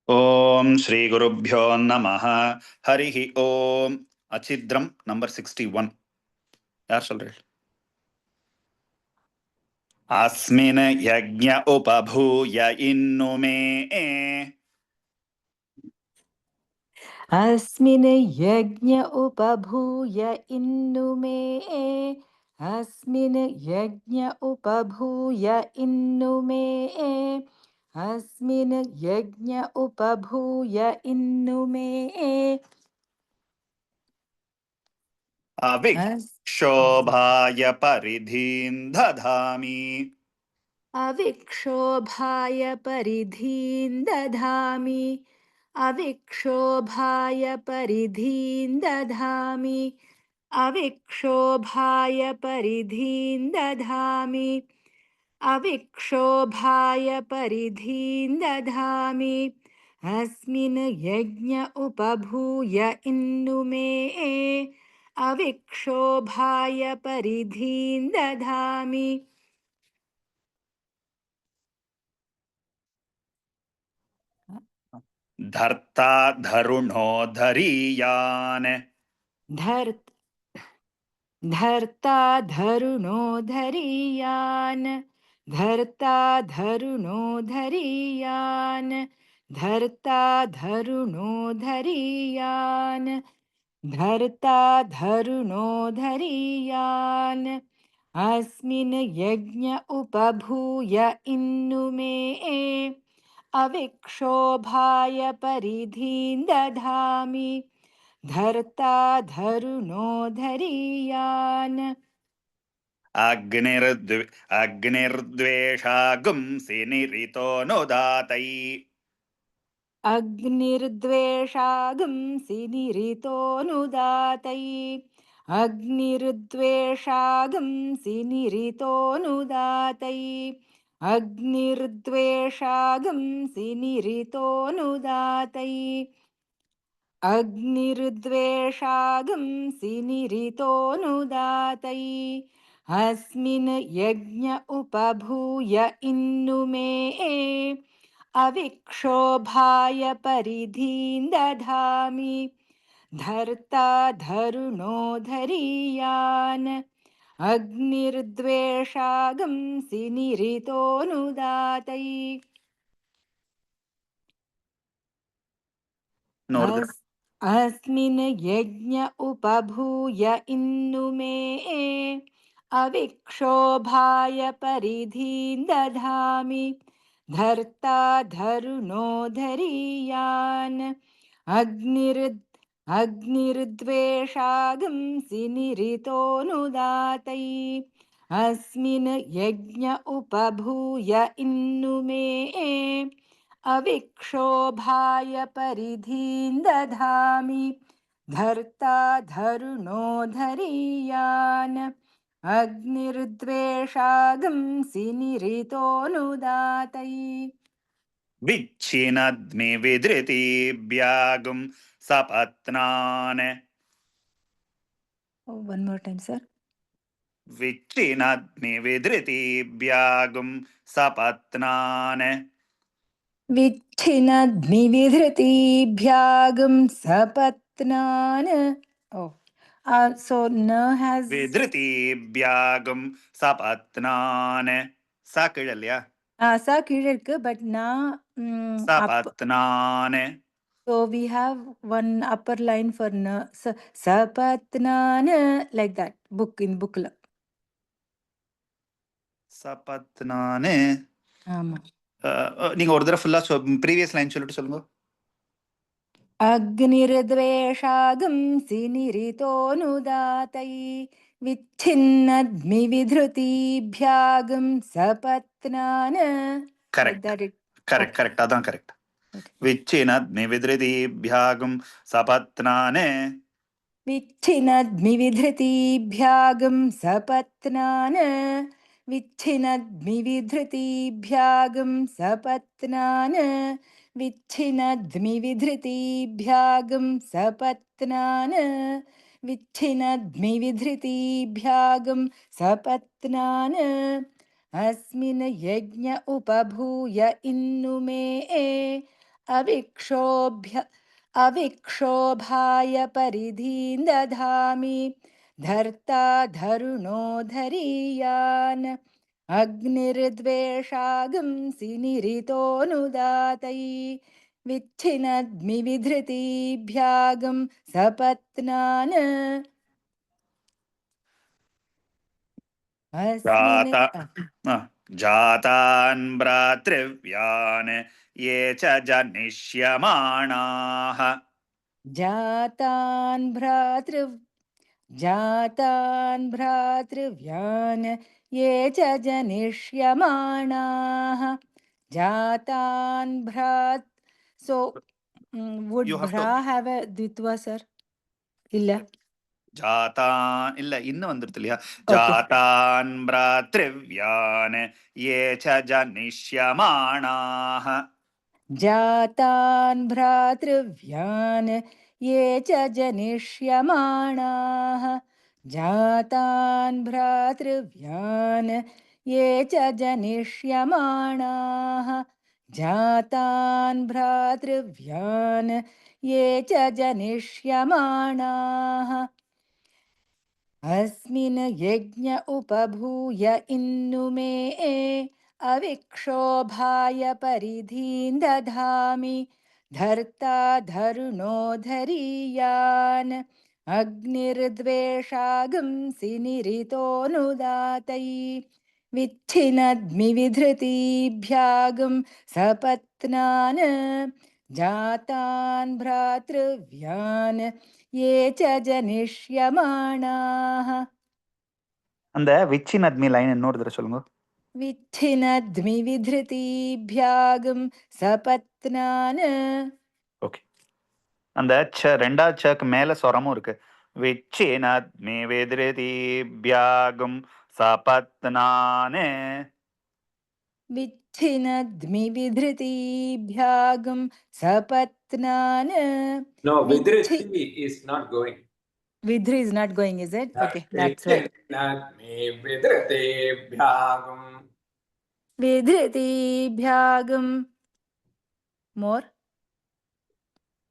ಓಂ ಶ್ರೀ ಗುರುಭ್ಯೋ ನಮಃ. ಹರಿ ಓಂ. ಅಚಿದ್ರಂ ನಂಬರ್ 61. ಯಾರು சொல்றீ? ಅಸ್ಮಿನ್ ಯಜ್ಞ ಉಪಭೂಯ ಇನ್ನು ಮೇ अस्मिन् यज्ञ उपभूय इन्नु मे अस्मिन् यज्ञ उपभूय इन्नु मे अस्मिन् यज्ञ उपभूय इन्नु मे ಅವಿಕ್ಷೋಭಾಯ ಪರಿಧೀಂ ದಧಾಮಿ. अविक्षोभाय परिधीं दधामि अविक्षोभाय परिधीं दधामि अविक्षोभाय परिधीं दधामि अविक्षोभाय परिधीं दधामि अस्मिन् यज्ञ उपभूय इन्नु मे अविक्षोभाय परिधीं दधामि ಧರ್ತಾ ಧರುಣೋ ಧರೀಯಾನ್. धर्ता धरुणो धरीयान् धर्ता धरुणो धरीयान् धर्ता धरुणो धरीयान् धर्ता धरुणो धरीयान् अस्मिन् यज्ञ उपभूय इन्नु मे अविक्षोभाय परिधीं दधामि धर्ता धरुणो धरीयान् ಅಗ್ನಿರ್ದ್ವೇಷಾಗುಂಸಿ ನಿರಿತೋ ನುದಾತೈ. अग्निर्द्वेषागंसि निरितोऽनुदातै अग्निर्द्वेषागंसि निरितोऽनुदातै अग्निर्द्वेषागंसि निरितोऽनुदातै अग्निर्द्वेषागंसि निरितोऽनुदातै अस्मिन् यज्ञ उपभूय इन्नु मे अविक्षोभाय परिधीं दधामि धर्ता धरुणो धरीयान् अग्निर्द्वेषागंसि निरितोऽनुदातै अस्मिन् यज्ञ उपभूय इन्नु मे अविक्षोभाय परिधीं दधामि धर्ता धरुणो धरीयान् अग्निर्द्वेषागंसि निरितोऽनुदातै अस्मिन् यज्ञ उपभूय इन्नु मे अविक्षोभाय परिधीं दधामि धर्ता धरुणो धरीयान् अग्निर्द्वेषागंसि निरितोऽनुदातै विच्छिनद्मि विधृतिभ्यागुं सपत्नान्. One more time, sir. विच्छिनद्मि विधृतिभ्यागुं सपत्नान्. विच्छिनद्मिविधृतिभ्यागं सपत्नान्. Oh, so न has विधृतिभ्यागुं सपत्नान्. सा केळल्यಾ? सा कीळिर्क्कु but na सपत्नान्. So we have one upper line for na sapatnan like that in book la. சபத்னான். ஆமா. நீங்க ஒரு தடவை ஃபுல்லா ப்ரீவியஸ் லைன் சொல்லிட்டு சொல்லுங்க. अग्निर्द्वेषागंसि निरितोऽनुदातै विच्छिन्नद्मिविधृतिभ्यागं सपत्नान्. கரெக்ட் அதான் கரெக்ட். விச்சினத்மிவித்ருதிभ्यागं सपत्नान्. विच्छिनद्मिविधृतिभ्यागं सपत्नान् विच्छिनद्मिविधृतिभ्यागं सपत्नान् विच्छिनद्मिविधृतिभ्यागं सपत्नान् विच्छिनद्मिविधृतिभ्यागं सपत्नान् अस्मिन् यज्ञ उपभूय इन्नु मे अविक्षोभाय परिधीं दधामि धर्ता धरुणो धरीयान् अग्निर्द्वेषागंसि निरितोऽनुदातै विच्छिनद्मिविधृतिभ्यागं सपत्नान् अस्मिन् जातान् भ्रातृव्यान् ये च जनिष्यमाणाः जातान् भ्रातृव्यान् ये च जनिष्यमाणाः जातान् भ्रात् so would You have bra to- have a ditva sir illa ஜாதான் இல்ல இன்னும் வந்துருது இல்லையா Okay. ஜாதான் பிராத்ருவ்யான் ஏ ச ஜனிஷ்யமாணாः जातान् भ्रातृव्यान् ये च जनिष्यमाणाः जातान् भ्रातृव्यान् ये च जनिष्यमाणाः जातान् भ्रातृव्यान् ये च जनिष्यमाणाः अस्मिन् यज्ञ उपभूय इन्नुमे अविक्षोभाय परिधीं दधामि धर्ता धरुणो धरीयान् अग्निर्द्वेषागंसि निरितोऽनुदातै विच्छिनद्मिविधृतिभ्यागं सपत्नान् जातान् भ्रातृव्यान् ये च जनिष्यमाणाः அந்த விச்சினத்மி லைன் இன்னொரு தடவை சொல்லுங்க विच्छिनद्मिविधृतिभ्यागं सपत्नान् ஓகே அந்த ச ரெண்டாவது சக்கு மேல சொரமும் இருக்கு விச்சினத்மி விதிருதிப்யாகும் சபத்னானே विच्छिनद्मिविधृतिभ्यागं सपत्नान् No, विच्छि Vidriti is not going. Vidri is not going, is it? Okay, that's right. Vidritibhyagam. विधृतिभ्यागं more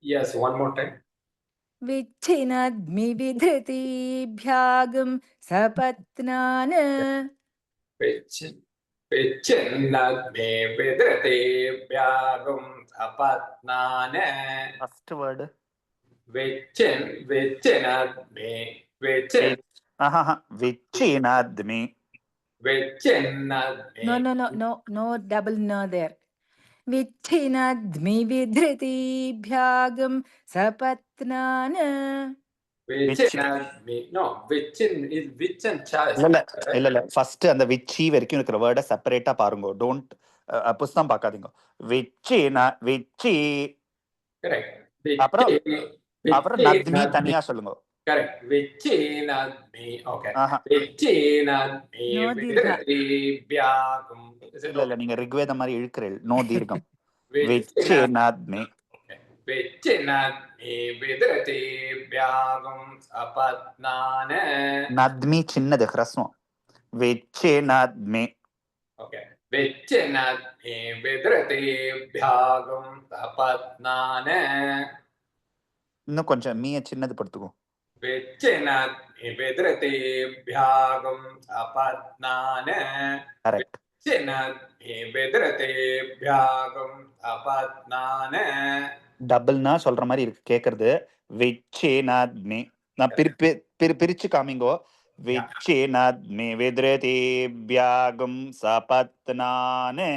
Yes, one more time. विच्छिनद्मिविधृतिभ्यागं सपत्नान् Vichinnadme vidritibhyagam sapatnane. First word Vichinadme விச்சினத்மி Vichinadme. No double no there. विच्छिनद्मिविधृतिभ्यागं सपत्नान् Vichinadme. No, Vichin is Vichin child. இல்ல இல்ல first அந்த விச்சி வரைக்கும் இருக்கிற வேர்டை செப்பரேட்டா பாருங்க don't புஸ்தகம் பார்க்காதீங்க விச்சி Correct. அப்புறம் நத்மி தனியா சொல்லுங்க Correct. Vichinadme. Okay. ஆஹா. Vichinadme No dirgha. vidritibhyagam. இல்ல நீங்க ரிக்வேதம் மாதிரி இழுக்கிறீள் நோ தீர்க்கம் விச்சினத்மி Vichinadme vidritibhyagam sapatnane. நத்மி சின்னது ஹ்ரஸ்வம் விச்சினத்மி Okay. Vichinadme vidritibhyagam sapatnane. இன்னும் கொஞ்சம் மீய சின்னது படுத்துக்கோ Vichinadme vidritibhyagam sapatnane. Correct Vichinadme vidritibhyagam sapatnane. டபுள்னா சொல்ற மாதிரி இருக்கு கேக்குறது விச்சினத்மி நான் பிரிச்சு காமிங்கோ விச்சினத்மி வித்ரதிப்யாகம் சபத்னானே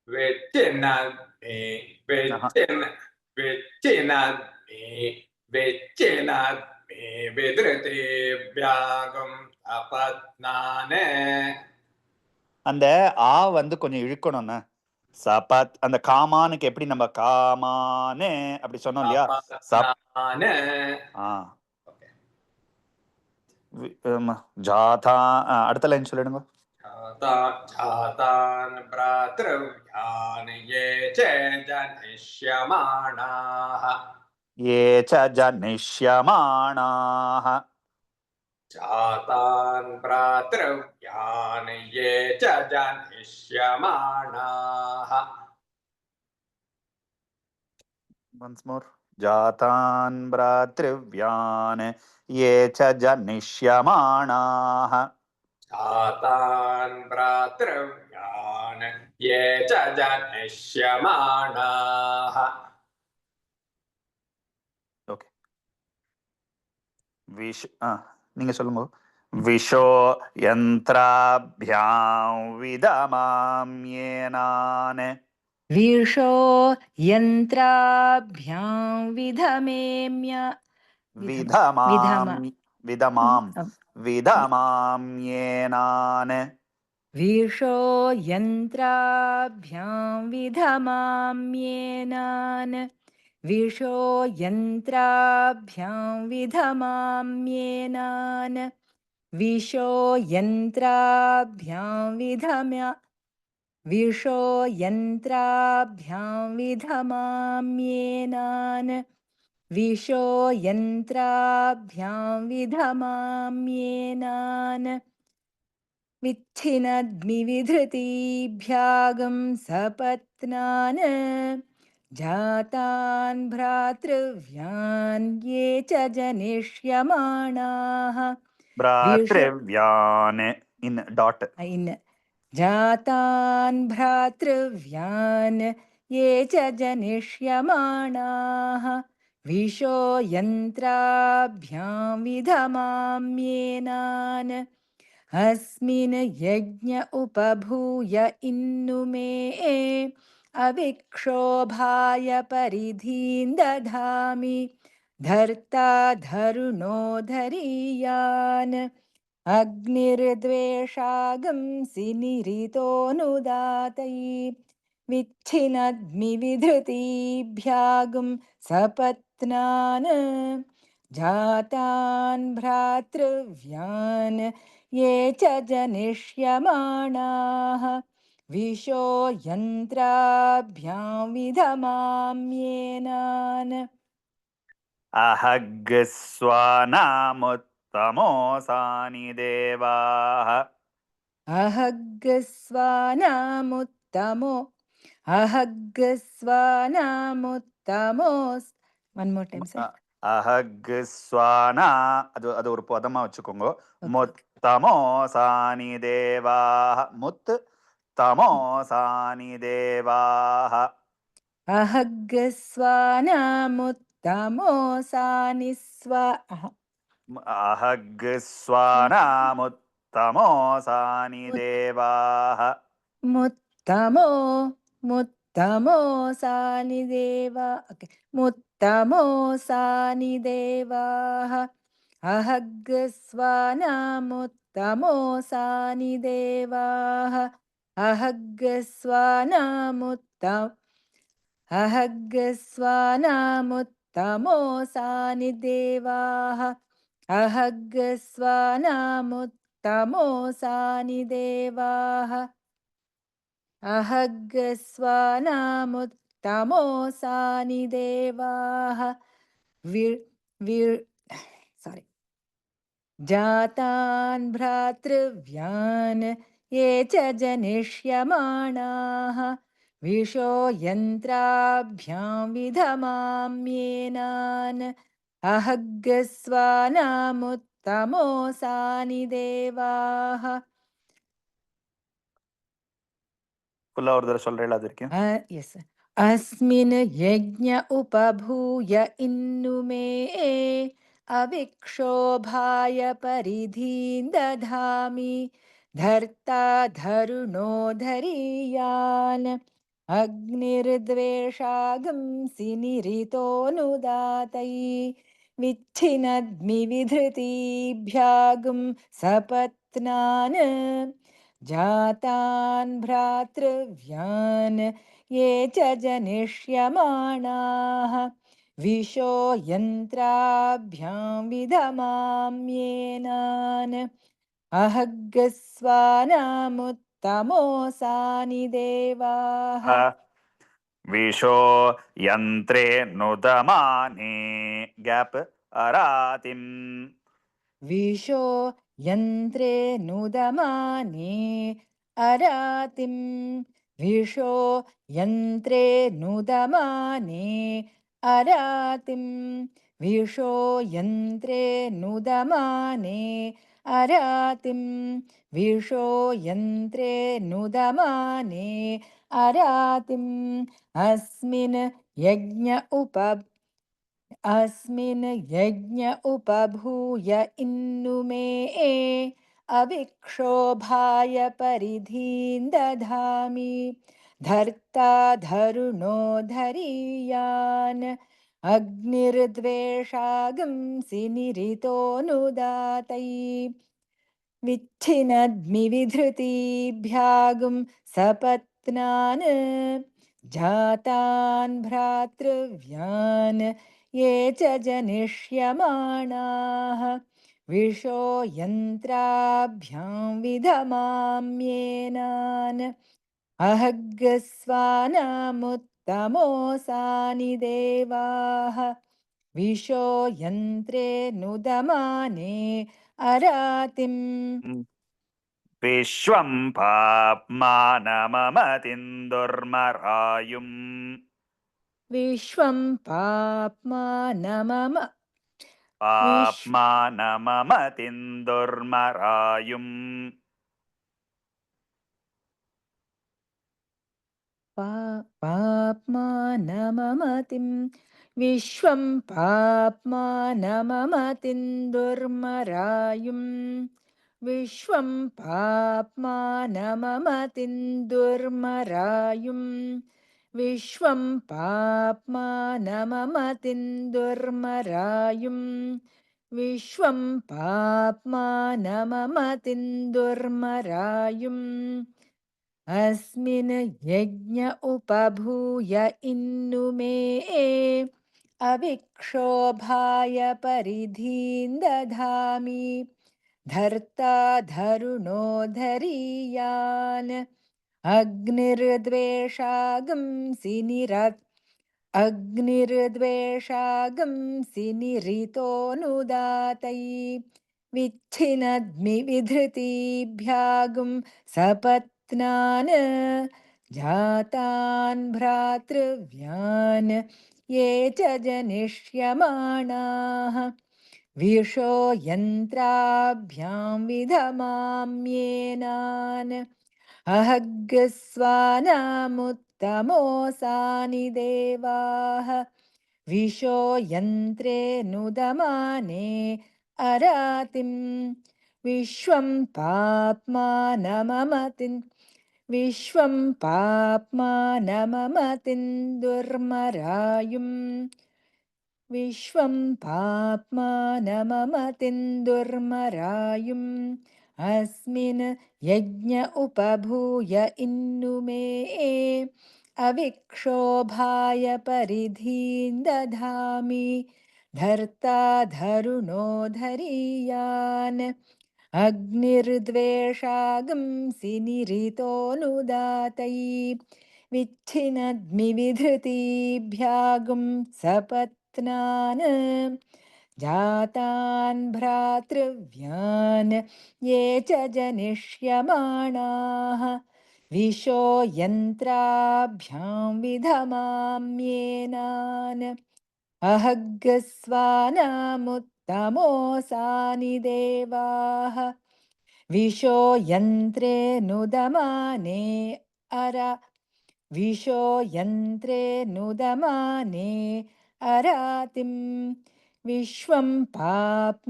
Vichinadme vidritibhyagam sapatnane. அந்த ஆ வந்து கொஞ்சம் இழுக்கணும்னா சபத் அந்த காமானுக்கு எப்படி நம்ம காமானே அப்படி சொன்னோம் இல்லையா Sapatnane. ஆ ஜாதா அடுத்த லைன் சொல்லிடுங்க Jatan भ्रातृव्यान् ये च जनिष्यमाणाः. ये च जनिष्यमाणाः जातान् भ्रातृव्यान् ये च जनिष्यमाणाः. once more. Jatan भ्रातृव्यान् ये च जनिष्यमाणाः जातान् भ्रातृव्यान् ये च जनिष्यमाणाः ஓகே நீங்க சொல்லுங்க விஷோ யந்திராभ्यां விதமாம்யேனான் विषो यन्त्राभ्यां विधमेम्य विधम விதமாம் விதமாம்யேனான் विषो यन्त्राभ्यां विधमाम्येनान् विषो यन्त्राभ्यां विधमाम्येनान् विषो यन्त्राभ्यां विषो यन्त्राभ्यां विधमाम्येनान् विषो यन्त्राभ्यां विधमाम्येनान् विच्छिनद्मिविधृतीभ्यागं सपत्नान् जातान् भ्रातृव्यान् ये च जनिष्यमाणाः भ्रातृव्यान् in dot जातान् भ्रातृव्यान् ये च जनिष्यमाणाः विषो यन्त्राभ्यां विधमाम्येनान् अस्मिन् यज्ञ उपभूय इन्नुमे अविक्षोभाय परिधीं दधामि धर्ता धरुणो धरीयान् अग्निर्द्वेषागंसि निरितोऽनुदातै विच्छिनद्मिविधृतीभ्यागं सपत्नान् जातान् भ्रातृव्यान् ये च जनिष्यमाणाः विषो यन्त्राभ्यां विधमाम्येनान् अहग्स्वानामुत्तमोऽसानि देवाः अहग्स्वानामुत्तमोस् one more time sir அஹக்ஸ்வானா அது ஒரு பதமா வச்சுக்கோங்க முத்தமோசானி தேவாः முத்தமோசானி தேவாः अहग्स्वानामुत्तमोऽसानि अहग्स्वानामुत्तमोऽसानि देवाः मुत्तमोऽसानि देवा मुत्तमोऽसानि देवाः अहग्स्वानामुत्तमोऽसानि देवाः अहग्स्वानामुत्तमोऽसानि देवाः अहग्स्वानामुत्तमोऽसानि देवाः अहग्स्वानामुत्तमोऽसानि देवाः sorry जातान् भ्रातृव्यान् ये च जनिष्यमाणाः विषो यन्त्राभ्यां विधमाम्येनान् अहग्स्वानामुत्तमोऽसानि देवाः ஃபுல்லா ஒரு தடவை சொல்றேன் அது வரைக்கும் yes अस्मिन् यज्ञ उपभूय इन्नुमे अविक्षोभाय परिधीं दधामि धर्ता धरुणो धरीयान् अग्निर्द्वेषागंसि निरितोऽनुदातै विच्छिनद्मिविधृतीभ्यागं सपत्नान् जातान् भ्रातृव्यान् ये च जनिष्यमाणाः विषो यन्त्राभ्यां विधमाम्येनान् अहग्स्वानामुत्तमोऽसानि देवाः विषो यन्त्रे नुदमाने गैप अरातिम् विषो यन्त्रे नुदमाने अरातिं विषो यन्त्रे नुदमाने अरातिं विशो यन्त्रे नुदमाने अरातिं विशो यन्त्रे नुदमाने अरातिम् अस्मिन् यज्ञ उपभूय इन्नुमे अविक्षोभाय परिधीं दधामि धर्ता धरुणो धरीयान् अग्निर्द्वेषागंसि निरितोऽनुदातै विच्छिनद्मिविधृतीभ्यागुं सपत्नान् जातान् भ्रातृव्यान् ये च जनिष्यमाणाः विशो यन्त्राभ्यां विधमाम्येनान् अहग्स्वानामुत्तमोऽसानि देवाः विशो यन्त्रे नुदमाने अरातिम् विश्वं पाप्मानममतिन्दुर्मरायुम् विश्वं पाप्मानमम विश्व पाप्मानममतिन्दुर्मरायुम् पाप्मानममतिं विश्वं पाप्मानममतिं दुर्मरायुम् विश्वं पाप्मानममतिं दुर्मरायुम् विश्वं पाप्मानममतिं दुर्मरायुम् विश्वं पाप्मानममतिं दुर्मरायुम् अस्मिन् यज्ञ उपभूय इन्नुमे अविक्षोभाय परिधीं दधामि धर्ता धरुणो धरीयान् अग्निर्द्वेषागंसि निरितोऽनुदातै विच्छिनद्मिविधृतीभ्यागुं सपत्नान् जातान् भ्रातृव्यान् ये च जनिष्यमाणाः विशो यन्त्राभ्यां विधमाम्येनान् अहग्स्वानामुत्तमोऽसानि देवाः विशो यन्त्रे नुदमाने अरातिम् विश्वं पाप्मानममतिं दुर्मरायुम् विश्वं पाप्मानममतिं दुर्मरायुम् अस्मिन् यज्ञ उपभूय इन्नुमे अविक्षोभाय परिधीं दधामि धर्ता धरुणो धरीयान् अग्निर्द्वेषागंसि निरितोऽनुदातै विच्छिनद्मिविधृतीभ्यागुं सपत्नान् जातान् भ्रातृव्यान् ये च जनिष्यमाणाः विशो यन्त्राभ्यां विधमाम्येनान् अहग्स्वानामुत्तमोऽसानि देवाः विशो यन्त्रे नुदमाने विशो यन्त्रे नुदमाने अरातिम् विश्वं पाप्मानममतिं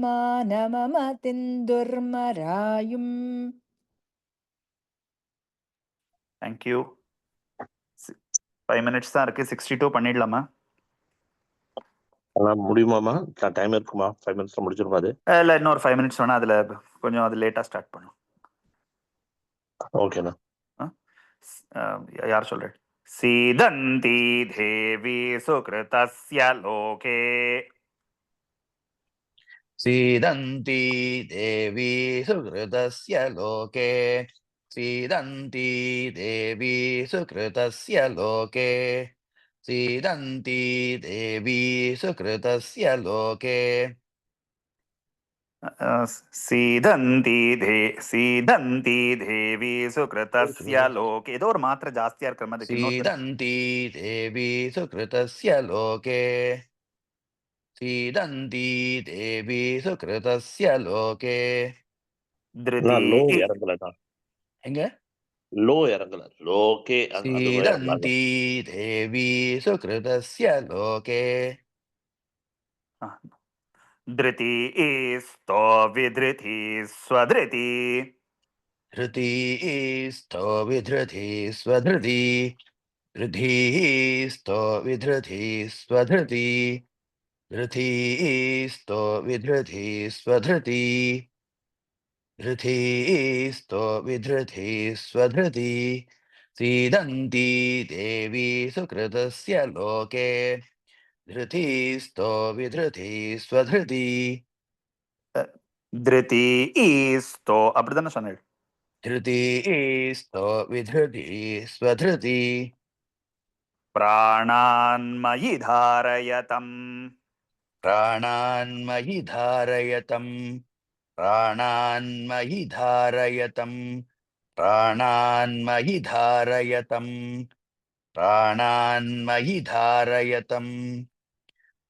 दुर्मरायुम् தேங்க்யூ 5 minutes தான் இருக்கு 62 பண்ணிடலாமா அதான் முடியுமாமா டைம் இருக்குமா 5 minutes முடிச்சிருமா அது இல்ல இன்னொரு 5 minutes வேணா அதுல கொஞ்சம் அது லேட்டா ஸ்டார்ட் பண்ணும் ஓகேண்ணா யார் சொல்ற சீதந்தி தேவி சுக்ருதஸ்ய லோகே सीदन्ती देवी सुकृतस्य लोके सीदन्ती देवी सुकृतस्य लोके सीदन्ती देवी सुकृतस्य लोके சீதந்தி தேவி சுகிருதஸ்ய லோகே. ஏதோ ஒரு மாத்திரை ஜாஸ்தியா இருக்கிற மாதிரி இருக்கு. இன்னொரு सीदन्ती देवी सुकृतस्य लोके सीदन्ती देवी सुकृतस्य लोके திருதி லோ இறங்கலண்ணா, எங்க லோ இறங்கல, லோகே அது இறங்கலாங்க. सीदन्ती देवी सुकृतस्य लोके धृति स्तो विधृति स्वधृति धृती स्तो विधृति स्वधृति धृती स्तो विधृति स्वधृति धृती स्तो विधृति स्वधृति धृती स्तो विधृति स्वधृति सीदन्ती देवी सुकृतस्य लोके धृती स्तो विधृति स्वधृति धृति स्तो அப்படிதானே சொன்னேன். धृती स्तो विधृति स्वधृति प्राणान्मयि धारयतम् प्राणान्मयि धारयतम् प्राणान्मयि धारयतम् प्राणान्मयि धारयतम् प्राणान्मयि धारयतम्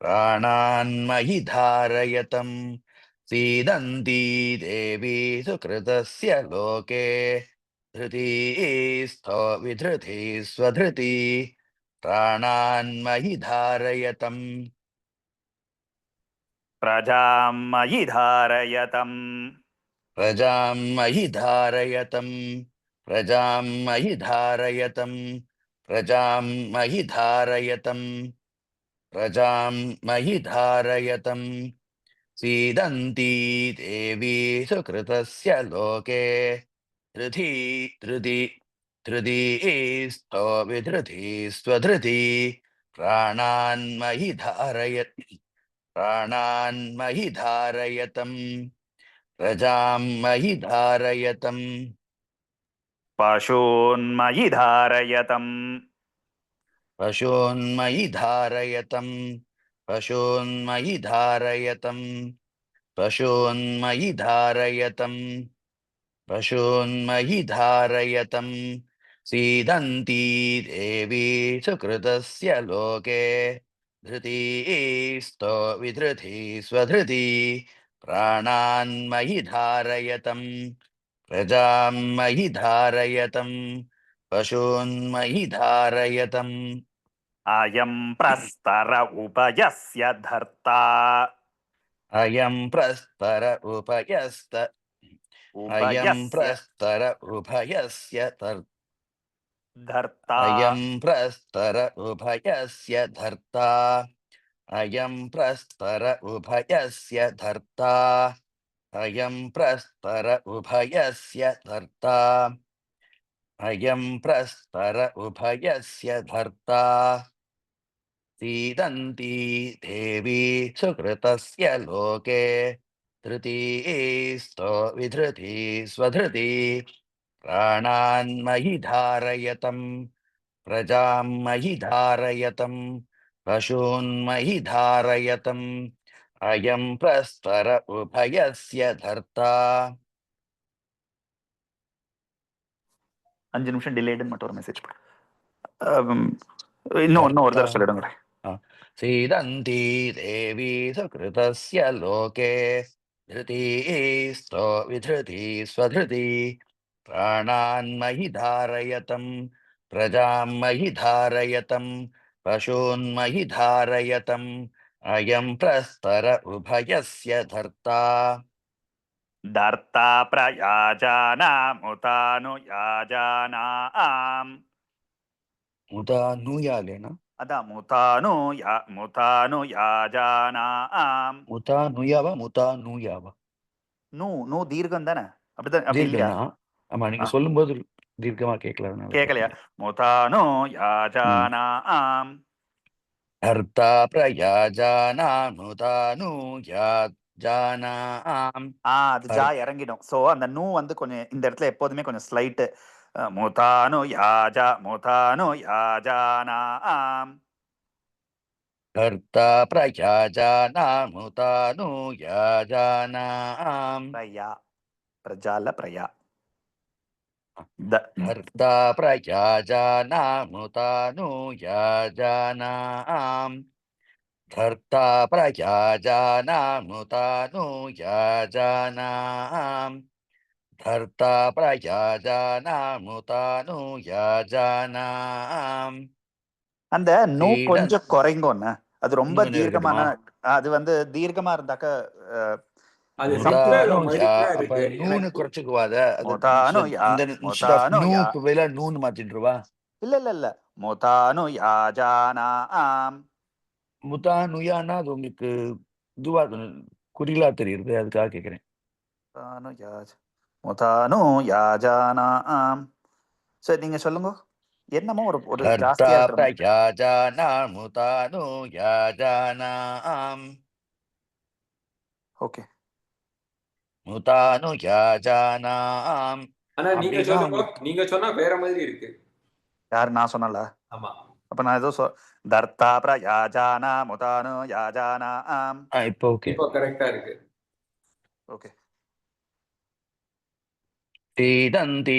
प्राणान्मयि धारयतम् सीदन्ती देवी सुकृतस्य लोके धृती स्तो विधृति स्वधृति प्राणान्मयि धारयतम् प्रजामयि धारयतम् प्रजां मयि धारयतम् प्रजां मयि धारयतम् प्रजां मयि धारयतम् प्रजां मयि धारयतम् सीदन्ती देवी सुकृतस्य लोके धृती स्तो विधृति स्वधृति प्राणान्मयि धारयतम् प्रजां मयि धारयतम् पशून्मयि धारयतम् पशून्मयि धारयतम् पशून्मयि धारयतम् पशून्मयि धारयतम् पशून्मयि धारयतम् सीदन्ती देवी सुकृतस्य लोके धृती स्तो विधृति स्वधृति प्राणान्मयि धारयतम् प्रजां मयि धारयतम् पशून्मयि धारयतम् अयं प्रस्तर उपयस्य धर्ता अयं प्रस्तर उपयस्त अयं प्रस्तर उभयस्य धर्ता अयं प्रस्तर उभयस्य धर्ता अयं प्रस्तर उभयस्य धर्ता अयं प्रस्तर उभयस्य धर्ता अयं प्रस्तर उभयस्य धर्ता सीदन्ती देवी सुकृतस्य लोके धृती स्तो विधृति स्वधृति प्राणान्मयि धारयतम् प्रजां मयि धारयतम् पशून्मयि धारयतम् अयं प्रस्तर उभयस्य धर्ता 5 நிமிஷம் டிலேடுன்னு மட்டும் ஒரு மெசேஜ் போடு. இன்னும் ஒரு தடவை சொல்லிடுங்க. सीदन्ती देवी सुकृतस्य लोके धृती स्तो विधृति स्वधृति प्राणान्मयि धारयतम् प्रजां मयि धारयतम् पशून्मयि धारयतम् अयं प्रस्तर उभयस्य धर्ता धर्ता प्रयाजानामुतानुयाजानाम् मुतानुयालेन அதான் முதானுயாஜானாம். मुतानुयाव मुतानुयाव நூ தீர்க்கம் தானே? அப்படிதான், அப்படி இல்லையா? தீர்க்கம்னா ஆமா, நீங்க சொல்லும்போது தீர்க்கமா கேட்கல. கேட்கலையா? முதானுயாஜானாம். धर्ता प्रयाजानामुतानुयाजानाम् அது ஜா இறங்கிடும். சோ அந்த நூ வந்து கொஞ்சம் இந்த இடத்துல எப்போதுமே கொஞ்சம் ஸ்லைட். முதானுயாஜானாம். कर्ता प्रजानामुतानुयाजानाम् प्रया प्रजाल प्रया कर्ता प्रजानामुतानुयाजानाम् कर्ता प्रजानामुतानुयाजानाम् कर्ता प्रजानामुतानुयाजानाम् அந்த நூ சீடன் கொஞ்சம் குறைங்கோன்னு அது ரொம்ப இன்னும் கொஞ்சம் தீர்க்கமான இருக்கட்டுமா அது வந்து தீர்க்கமா இருந்தாக்க அது something ரிக்வேத முதானு யா மதிப்புல அப்ப இருக்கு நூனு எனக்கு. குறைச்சுக்குவாத அது மொதானு யா இந்த இன்ஸ்டெட் ஆஃப் மொதானு யா நூக்கு பதிலா நூன்னு மாத்திட்டுருவா இல்ல மொதானு யாஜானாம் முதானுயானா அது உங்களுக்கு இதுவா குறிலா தெரியுது அதுக்காக கேட்கிறேன் மொதானு யாஜ் மொதானு யாஜானாம் சரி நீங்க சொல்லுங்க என்னமோ ஒரு ஒரு கர்த்தா ஜாஸ்தியா இருக்கிற மாதிரி. பிரயாஜானா முதானு யாஜானாம் ஓகே முதானு யாஜானாம் ஆனா நீங்க அப்படின்னா சொல்லுங்க, உங்களுக்கு நீங்க சொன்னா வேற மாதிரி இருக்கு. யாரு நான் சொன்னல ஆமா, அப்ப நான் ஏதோ தர்த்தா பிரயாஜானா முதானு யாஜானாம் இப்போ ஓகே இப்போ கரெக்டா இருக்கு. ஓகே सीदन्ति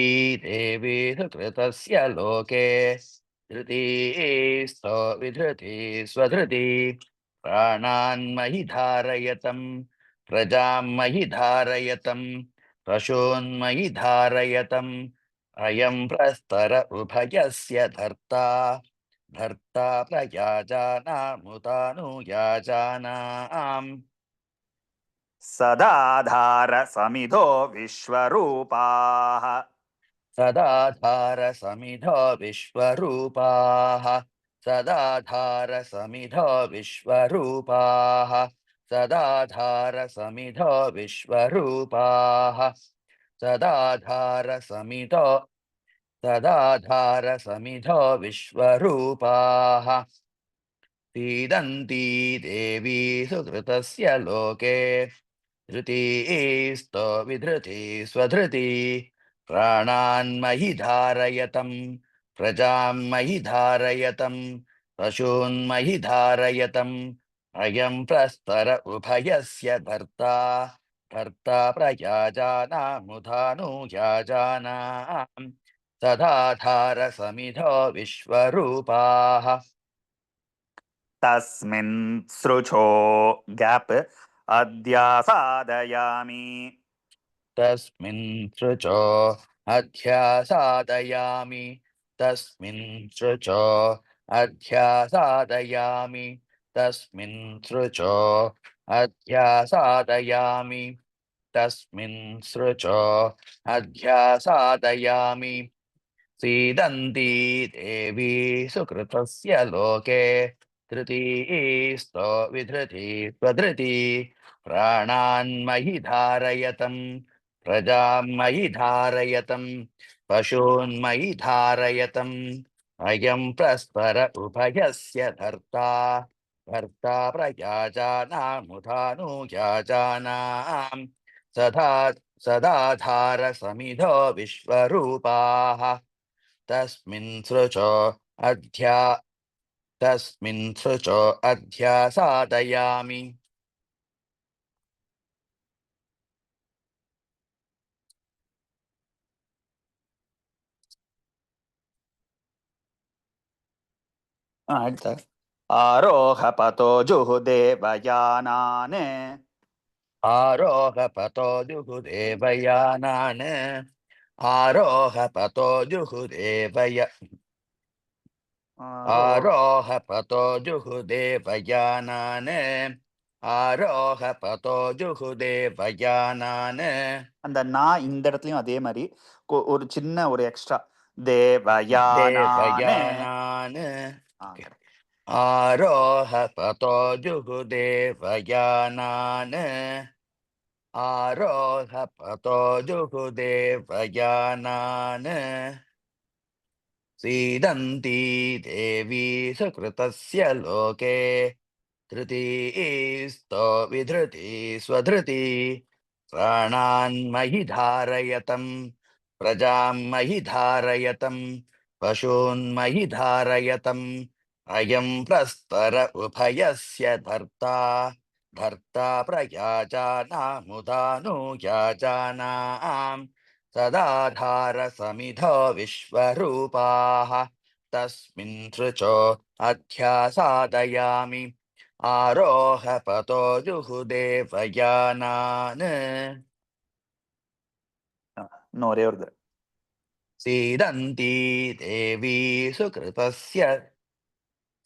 देवी सुकृतस्य लोके धृतीस्तो विधृति स्वधृति प्राणान्महि धारयतं प्रजान्महि धारयतं पशून्महि धारयतम् अयं प्रस्तर उभयस्य धर्ता धर्ता प्रयाजानामुतानुयाजानाम् सदाधार समिधो विश्वरूपाः सदाधार समिधो विश्वरूपाः सदाधार समिधो विश्वरूपाः सदाधार समिधो विश्वरूपाः सदाधार समिधो विश्वरूपाः सीदन्ति देवी सुकृतस्य लोके धृतीस्तो विधृति स्वधृति प्राणान्महि धारयतं प्रजान्महि धारयतं पशून्महि धारयतम् अयं प्रस्तर उभयस्य धर्ता धर्ता प्रयाजानामुधानुयाजानाम् सदाधार समिधो विश्वरूपाः तस्मिन् सृजो गैप अध्यासादयामि तस्मिन् सृचो अध्यासादयामि तस्मिन् सृचो अध्यासादयामि तस्मिन् सृचो अध्यासादयामि तस्मिन् सृचो अध्यासादयामि सीदन्ति देवी सुकृतस्य लोके धृतीस्तो विधृति स्वधृति प्राणान्महि धारयतं प्रजान्महि धारयतं पशून्महि धारयतम् अयं प्रस्तर उभयस्य धर्ता धर्ता प्रयाजानामुधानुयाजानाम् सदाधार समिधो विश्वरूपाः तस्मिन् सृचो अध्यासादयामि அடுத்த आरोह पतो जुहुदेवयानान् आरोह पतो जुहुदेवयानान् आरोह पतो जुहुदेवय आरोह पतो जुहुदेवयानान् आरोह पतो जुहुदेवयानान् அந்த நான் இந்த இடத்துலயும் அதே மாதிரி ஒரு சின்ன ஒரு எக்ஸ்ட்ரா தேவயானான்னு देवयानान् आरोह पतो जुहुदेवयानान् आरोह पतो जुहुदेवयानान् सीदन्ति देवी सुकृतस्य लोके धृतीस्तो विधृति स्वधृति प्राणान्महि धारयतं प्रजान्महि धारयतं पशून्महि धारयतम् अयं प्रस्तर उभयस्य धर्ता धर्ता प्रयाजानामुदानुयाजानाम् सदाधारसमिधो विश्वरूपाः तस्मिन् सृचो अध्यासादयामि आरोहपतो जुहुदेवयानान् இன்னும் ஒரே ஒரு सीदन्ती देवी सुकृतस्य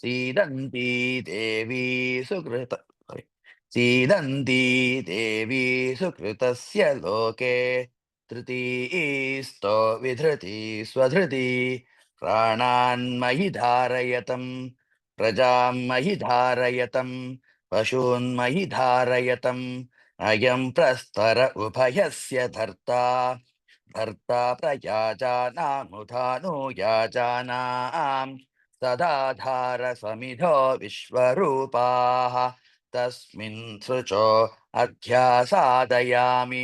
सीदन्ती देवी सुकृत sorry. सीदन्ती देवी सुकृतस्य लोके तृतीस्तो विधृति स्वधृति प्राणान्मयि धारयतं प्रजान्मयि धारयतं पशून्मयि धारयतम् अयं प्रस्तर उभयस्य धर्ता धर्ता प्रयाजानामुधानुयाजानाम् सदाधारसमिधो विश्वरूपाः तस्मिन् सृचो अध्यासादयामि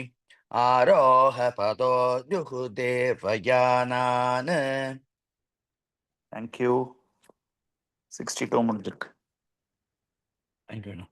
आरोहपदो जुहुदेवयानान् தேங்க்யூ 62 முடிஞ்சிருக்கு I don't know.